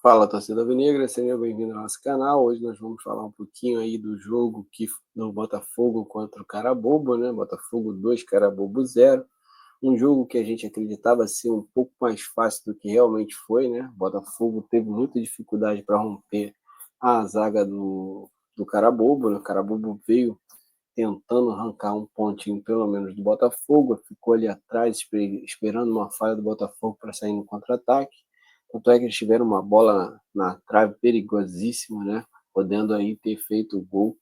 Fala, torcida alvinegra, seja bem-vindo ao nosso canal. Hoje nós vamos falar um pouquinho aí do jogo do Botafogo contra o Carabobo, né? Botafogo 2, Carabobo 0. Um jogo que a gente acreditava ser um pouco mais fácil do que realmente foi, né? O Botafogo teve muita dificuldade para romper a zaga do Carabobo, né? O Carabobo veio tentando arrancar um pontinho pelo menos do Botafogo, ficou ali atrás esperando uma falha do Botafogo para sair no contra-ataque. Tanto é que eles tiveram uma bola na trave perigosíssima, né? Podendo aí ter feito o gol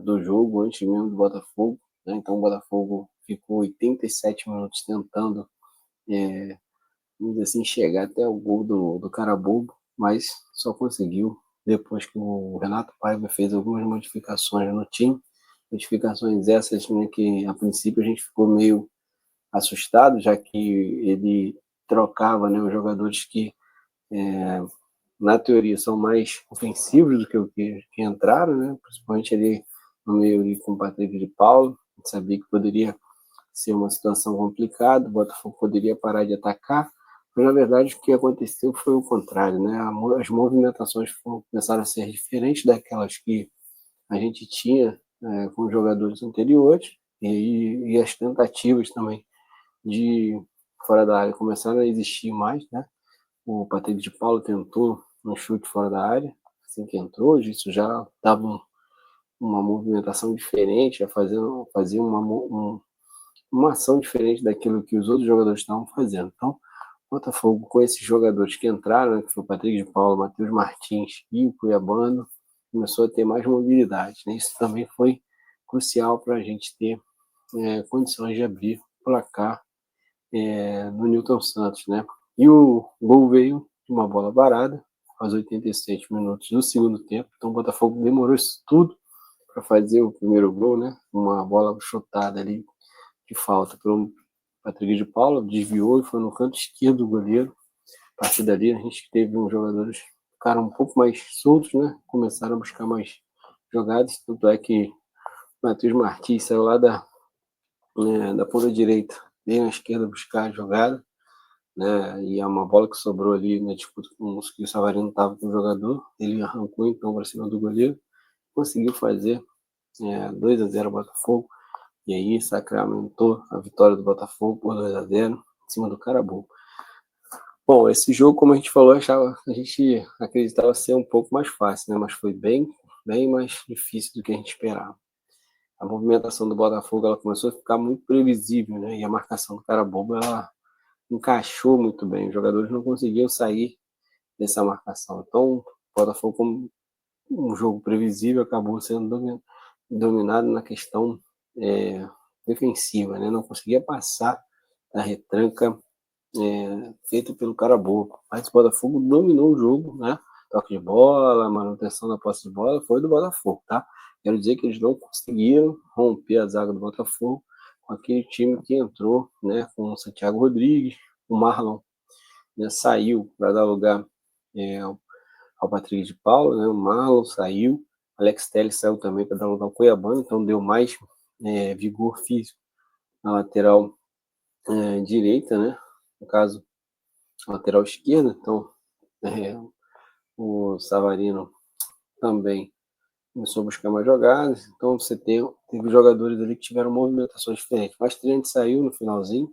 do jogo antes mesmo do Botafogo, né? Então o Botafogo ficou 87 minutos tentando, vamos dizer assim, chegar até o gol do Carabobo, mas só conseguiu depois que o Renato Paiva fez algumas modificações no time. Modificações essas, né, que a princípio a gente ficou meio assustado, já que ele trocava, né, os jogadores que na teoria são mais ofensivos do que o que entraram, né? Principalmente ali no meio ali com o Patrick de Paulo. A gente sabia que poderia ser uma situação complicada, o Botafogo poderia parar de atacar, mas na verdade o que aconteceu foi o contrário, né? As movimentações começaram a ser diferentes daquelas que a gente tinha com os jogadores anteriores, e as tentativas também de fora da área começaram a existir mais, né? O Patrick de Paulo tentou um chute fora da área, assim que entrou, isso já dava uma movimentação diferente, já fazia uma ação diferente daquilo que os outros jogadores estavam fazendo. Então, o Botafogo, com esses jogadores que entraram, né, que foi o Patrick de Paulo, Matheus Martins e o Cuiabano, começou a ter mais mobilidade. Né? Isso também foi crucial para a gente ter condições de abrir o placar no Newton Santos, né? E o gol veio de uma bola varada, aos 87 minutos do segundo tempo. Então o Botafogo demorou isso tudo para fazer o primeiro gol, né? Uma bola chutada ali de falta pelo Patrick de Paula, desviou e foi no canto esquerdo do goleiro. A partir dali a gente teve uns jogadores que ficaram um pouco mais soltos, né? Começaram a buscar mais jogadas, tanto é que o Matheus Martins saiu lá da ponta direita, veio na esquerda buscar a jogada, né? E é uma bola que sobrou ali na disputa com que o Savarino estava com o jogador. Ele arrancou então para cima do goleiro, conseguiu fazer 2-0 Botafogo, e aí sacramentou a vitória do Botafogo por 2-0 em cima do Carabobo. Bom, esse jogo, como a gente falou, a gente acreditava ser um pouco mais fácil, né? Mas foi bem mais difícil do que a gente esperava. A movimentação do Botafogo ela começou a ficar muito previsível, né? E a marcação do Carabobo ela encaixou muito bem. Os jogadores não conseguiam sair dessa marcação. Então, o Botafogo, como um jogo previsível, acabou sendo dominado na questão defensiva, né? Não conseguia passar da retranca feita pelo Carabobo. Mas o Botafogo dominou o jogo, né? Toque de bola, manutenção da posse de bola, foi do Botafogo, tá? Quero dizer que eles não conseguiram romper a zaga do Botafogo com aquele time que entrou, né? Com o Santiago Rodrigues, o Marlon, né, saiu para dar lugar ao Patrick de Paulo, né? O Marlon saiu, Alex Telles saiu também para dar lugar ao Cuiabano, então deu mais vigor físico na lateral direita, né? No caso, lateral esquerda, então o Savarino também começou a buscar mais jogadas, então você teve jogadores ali que tiveram movimentações diferentes. Mas Trent saiu no finalzinho,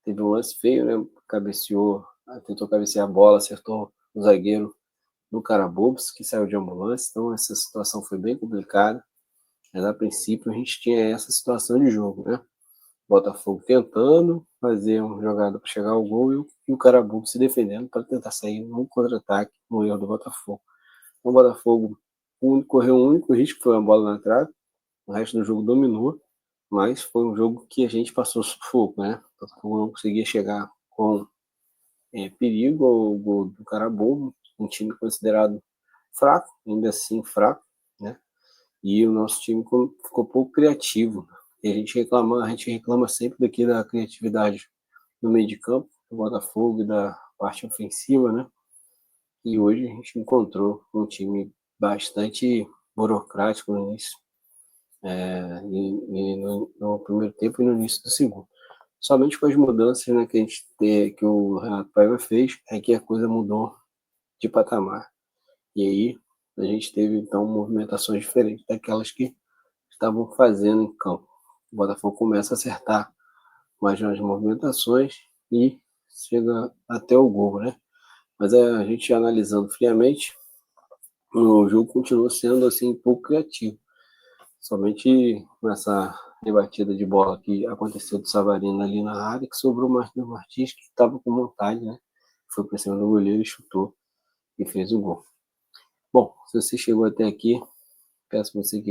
teve um lance feio, né? Cabeceou, tentou cabecear a bola, acertou o zagueiro do Carabobos, que saiu de ambulância, então essa situação foi bem complicada. Mas a princípio a gente tinha essa situação de jogo, né? Botafogo tentando fazer uma jogada para chegar ao gol e o Carabobos se defendendo para tentar sair no contra-ataque, no erro do Botafogo. O Botafogo correu um único risco, foi uma bola na trave, o resto do jogo dominou, mas foi um jogo que a gente passou sufoco, né? O Botafogo não conseguia chegar com perigo ao gol do Carabobo, um time considerado fraco, ainda assim fraco, né? E o nosso time ficou pouco criativo. E a gente reclama sempre daqui da criatividade no meio de campo, do Botafogo e da parte ofensiva, né? E hoje a gente encontrou um time bastante burocrático no início, no primeiro tempo e no início do segundo. Somente com as mudanças, né, que o Renato Paiva fez, é que a coisa mudou de patamar. E aí a gente teve então movimentações diferentes daquelas que estavam fazendo em campo. O Botafogo começa a acertar mais nas movimentações e chega até o gol, né? Mas a gente analisando friamente, o jogo continuou sendo assim pouco criativo. Somente nessa rebatida de bola que aconteceu do Savarino ali na área, que sobrou o Marquinhos Martins, que estava com vontade, né? Foi para cima do goleiro e chutou e fez o gol. Bom, se você chegou até aqui, peço você que